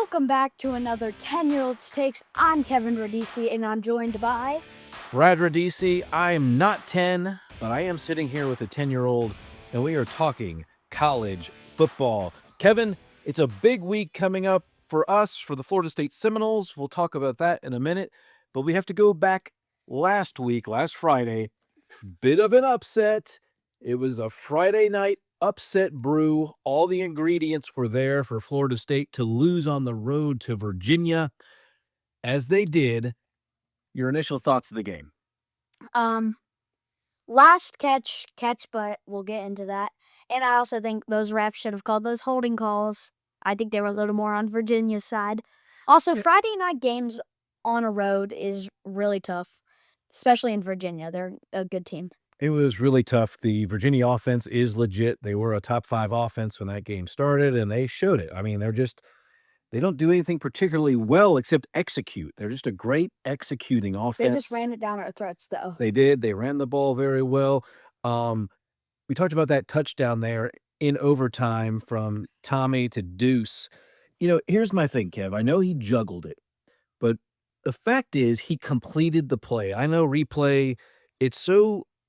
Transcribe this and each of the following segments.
Welcome back to another 10-Year-Old's Takes. I'm Kevin Radici, and I'm joined by... Brad Radici. I am not 10, but I am sitting here with a 10-year-old, and we are talking college football. Kevin, it's a big week coming up for us, for the Florida State Seminoles. We'll talk about that in a minute, but we have to go back last Friday. Bit of an upset. It was a Friday night upset brew. All the ingredients were there for Florida State to lose on the road to Virginia, as they did. Your initial thoughts of the game? Last catch, but we'll get into that. And I also think those refs should have called those holding calls. I think they were a little more on Virginia's side. Also, Friday night games on a road is really tough, especially in Virginia. They're a good team. It was really tough. The Virginia offense is legit. They were a top 5 offense when that game started, and they showed it. I mean, they don't do anything particularly well except execute. They're just a great executing offense. They just ran it down our throats, though. They did. They ran the ball very well. We talked about that touchdown there in overtime from Tommy to Deuce. You know, here's my thing, Kev. I know he juggled it, but the fact is he completed the play. I know replay,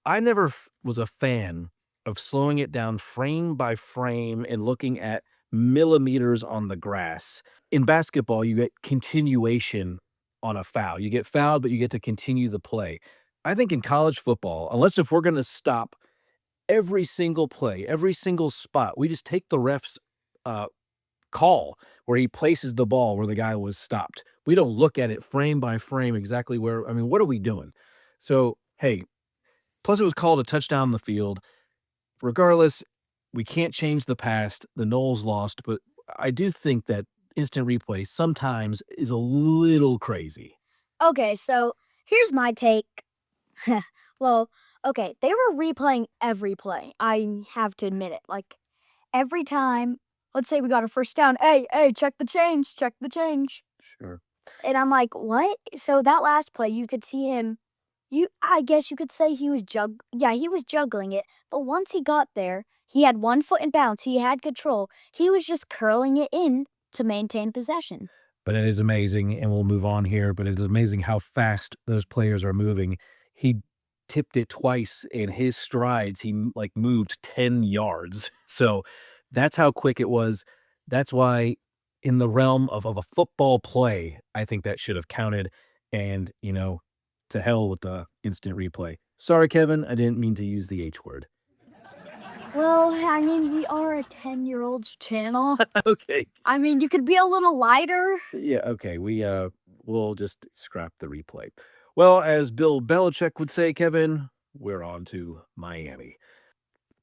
I never was a fan of slowing it down frame by frame and looking at millimeters on the grass. In basketball, you get continuation on a foul. You get fouled, but you get to continue the play. I think in college football, if we're going to stop every single play, every single spot, we just take the ref's call where he places the ball where the guy was stopped. We don't look at it frame by frame exactly where. I mean, what are we doing? So, hey, plus it was called a touchdown on the field. Regardless, we can't change the past. The Noles lost, but I do think that instant replay sometimes is a little crazy. Okay, so here's my take. Well, okay, they were replaying every play. I have to admit it. Like, every time, let's say we got a first down. Hey, check the change. Sure. And I'm like, what? So that last play, you could see him. I guess you could say he was juggling it. But once he got there, he had 1 foot in bounds. He had control. He was just curling it in to maintain possession. But it is amazing, and we'll move on here, but it is amazing how fast those players are moving. He tipped it twice in his strides. He moved 10 yards. So that's how quick it was. That's why in the realm of a football play, I think that should have counted. And, to hell with the instant replay. Sorry, Kevin, I didn't mean to use the H word. Well, I mean, we are a 10-year-old's channel. Okay. I mean, you could be a little lighter. Yeah, okay. We'll just scrap the replay. Well, as Bill Belichick would say, Kevin, we're on to Miami.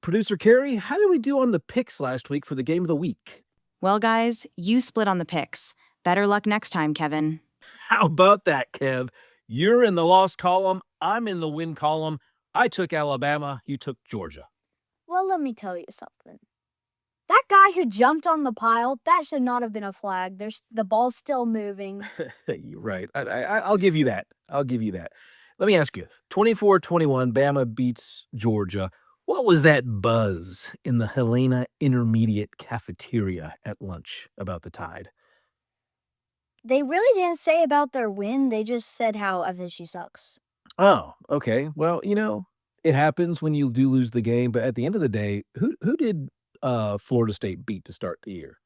Producer Carrie, how did we do on the picks last week for the game of the week? Well, guys, you split on the picks. Better luck next time, Kevin. How about that, Kev? You're in the loss column. I'm in the win column. I took Alabama. You took Georgia. Well, let me tell you something. That guy who jumped on the pile, that should not have been a flag. The ball's still moving. You're right. I'll give you that. Let me ask you, 24-21, Bama beats Georgia. What was that buzz in the Helena Intermediate cafeteria at lunch about the Tide? They really didn't say about their win. They just said how FSU sucks. Oh, okay. Well, it happens when you do lose the game, but at the end of the day, who did Florida State beat to start the year?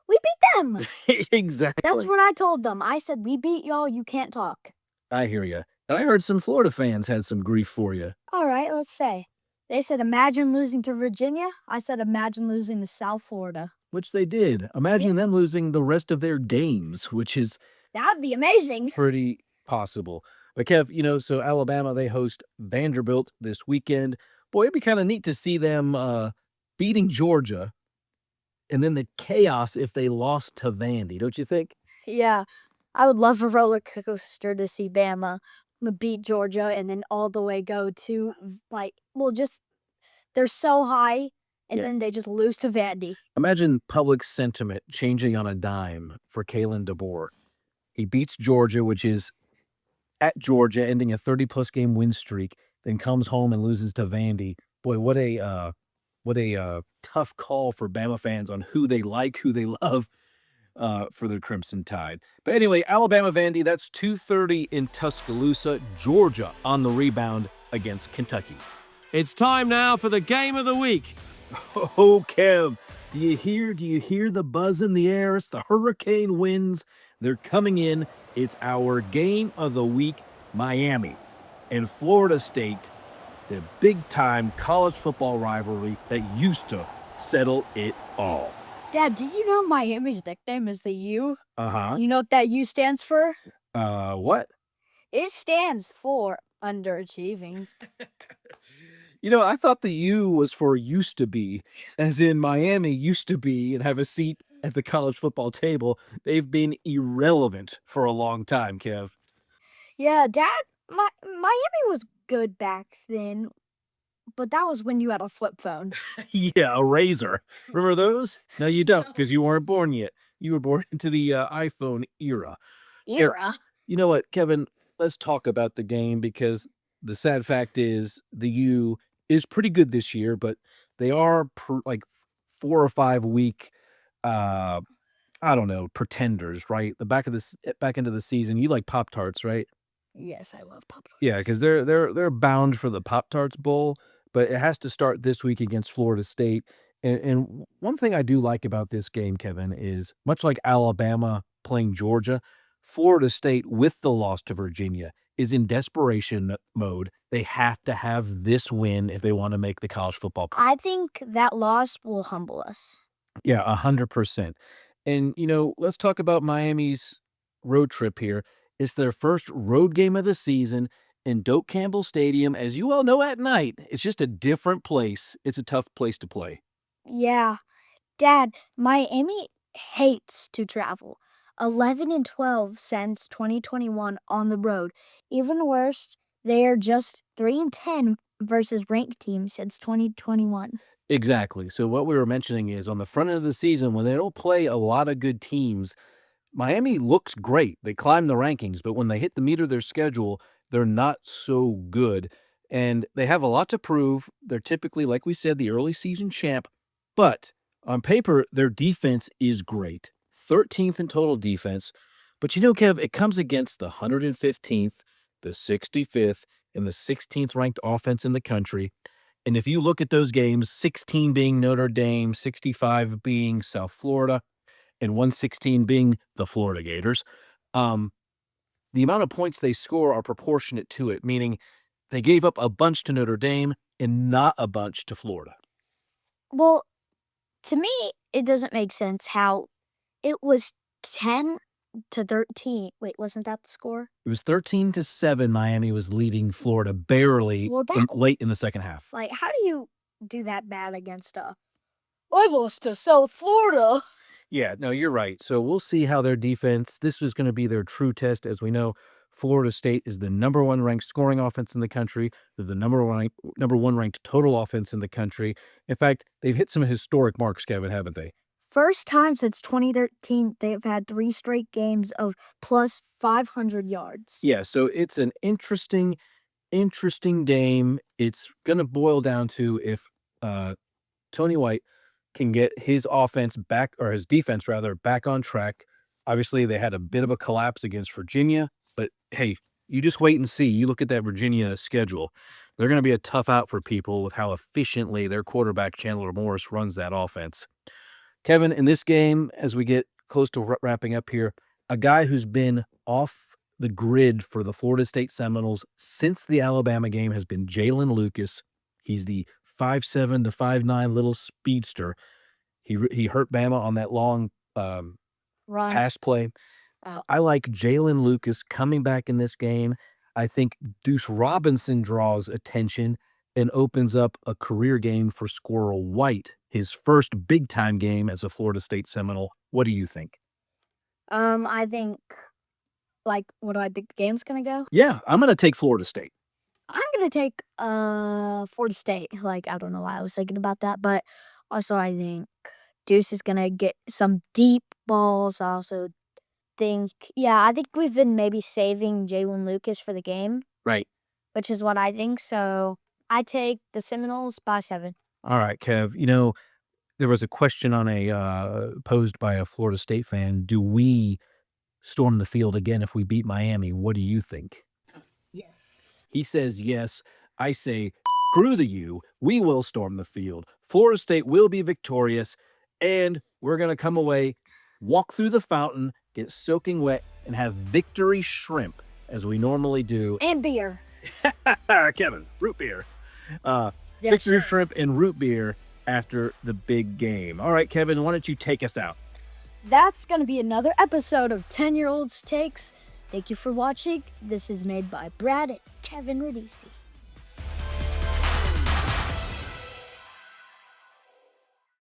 We beat them. Exactly. That's what I told them. I said, we beat y'all, you can't talk. I hear you. And I heard some Florida fans had some grief for you. All right, let's say. They said, imagine losing to Virginia. I said, imagine losing to South Florida. Which they did. Imagine them losing the rest of their games, which is... That'd be amazing. Pretty possible. But Kev, so Alabama, they host Vanderbilt this weekend. Boy, it'd be kind of neat to see them beating Georgia and then the chaos if they lost to Vandy, don't you think? Yeah, I would love a roller coaster to see Bama beat Georgia and then all the way go to, they're so high and then they just lose to Vandy. Imagine public sentiment changing on a dime for Kalen DeBoer. He beats Georgia, which is at Georgia, ending a 30-plus game win streak, then comes home and loses to Vandy. Boy, what a tough call for Bama fans on who they like, who they love. for the Crimson Tide. But anyway, Alabama-Vandy, that's 2:30 in Tuscaloosa. Georgia on the rebound against Kentucky. It's time now for the game of the week. Oh, Kev, do you hear the buzz in the air? It's the hurricane winds. They're coming in. It's our game of the week, Miami and Florida State, the big-time college football rivalry that used to settle it all. Dad, do you know Miami's nickname is the U? Uh-huh. You know what that U stands for? What? It stands for underachieving. I thought the U was for used to be, as in Miami used to be and have a seat at the college football table. They've been irrelevant for a long time, Kev. Yeah, Dad, Miami was good back then, but that was when you had a flip phone. Yeah, a Razor. Remember those? No, you don't, because you weren't born yet. You were born into the iPhone era. Era? You know what, Kevin? Let's talk about the game, because the sad fact is the U is pretty good this year, but they are like 4 or 5 week, I don't know, pretenders, right? The back end of the season, you like Pop-Tarts, right? Yes, I love Pop-Tarts. Yeah, because they're bound for the Pop-Tarts Bowl, but it has to start this week against Florida State. And one thing I do like about this game, Kevin, is much like Alabama playing Georgia, Florida State, with the loss to Virginia, is in desperation mode. They have to have this win if they want to make the college football. I think that loss will humble us. Yeah, 100%. And, let's talk about Miami's road trip here. It's their first road game of the season in Doak Campbell Stadium. As you all know, at night, it's just a different place. It's a tough place to play. Yeah. Dad, Miami hates to travel. 11-12 since 2021 on the road. Even worse, they are just 3-10 versus ranked teams since 2021. Exactly. So what we were mentioning is on the front end of the season, when they don't play a lot of good teams, Miami looks great. They climb the rankings, but when they hit the meat of their schedule, they're not so good. And they have a lot to prove. They're typically, like we said, the early season champ. But on paper, their defense is great. 13th in total defense. But Kev, it comes against the 115th, the 65th, and the 16th ranked offense in the country. And if you look at those games, 16 being Notre Dame, 65 being South Florida, and 116 being the Florida Gators, the amount of points they score are proportionate to it, meaning they gave up a bunch to Notre Dame and not a bunch to Florida. Well, to me, it doesn't make sense how it was 10-13. Wait, wasn't that the score? It was 13-7. Miami was leading Florida barely late in the second half. Like, how do you do that bad against I lost to South Florida? Yeah, no, you're right. So we'll see how their defense, this was going to be their true test. As we know, Florida State is the number 1 ranked scoring offense in the country. They're the number one ranked total offense in the country. In fact, they've hit some historic marks, Kevin, haven't they? First time since 2013, they've had 3 straight games of plus 500 yards. Yeah, so it's an interesting game. It's going to boil down to if Tony White can get his offense back, or his defense rather, back on track. Obviously, they had a bit of a collapse against Virginia, but hey, you just wait and see. You look at that Virginia schedule. They're going to be a tough out for people with how efficiently their quarterback, Chandler Morris, runs that offense. Kevin, in this game, as we get close to wrapping up here, a guy who's been off the grid for the Florida State Seminoles since the Alabama game has been Jalen Lucas. He's the 5'7" to 5'9" little speedster. He hurt Bama on that long pass play. I like Jalen Lucas coming back in this game. I think Deuce Robinson draws attention and opens up a career game for Squirrel White, his first big-time game as a Florida State Seminole. What do you think? I think, what do I think the game's going to go? Yeah, I'm going to take Florida State. I'm going to take Florida State. I don't know why I was thinking about that, but also I think Deuce is going to get some deep balls. I also think, I think we've been maybe saving Jalen Lucas for the game. Right. Which is what I think. So I take the Seminoles by 7. All right, Kev. There was a question on a posed by a Florida State fan. Do we storm the field again if we beat Miami? What do you think? Yes. He says yes. I say, screw the U. We will storm the field. Florida State will be victorious, and we're going to come away, walk through the fountain, get soaking wet, and have victory shrimp as we normally do. And beer. Kevin, root beer. Yes, Victory sir. shrimp and root beer after the big game. All right, Kevin, why don't you take us out? That's going to be another episode of 10-Year-Olds Takes. Thank you for watching. This is made by Brad and Kevin Radici.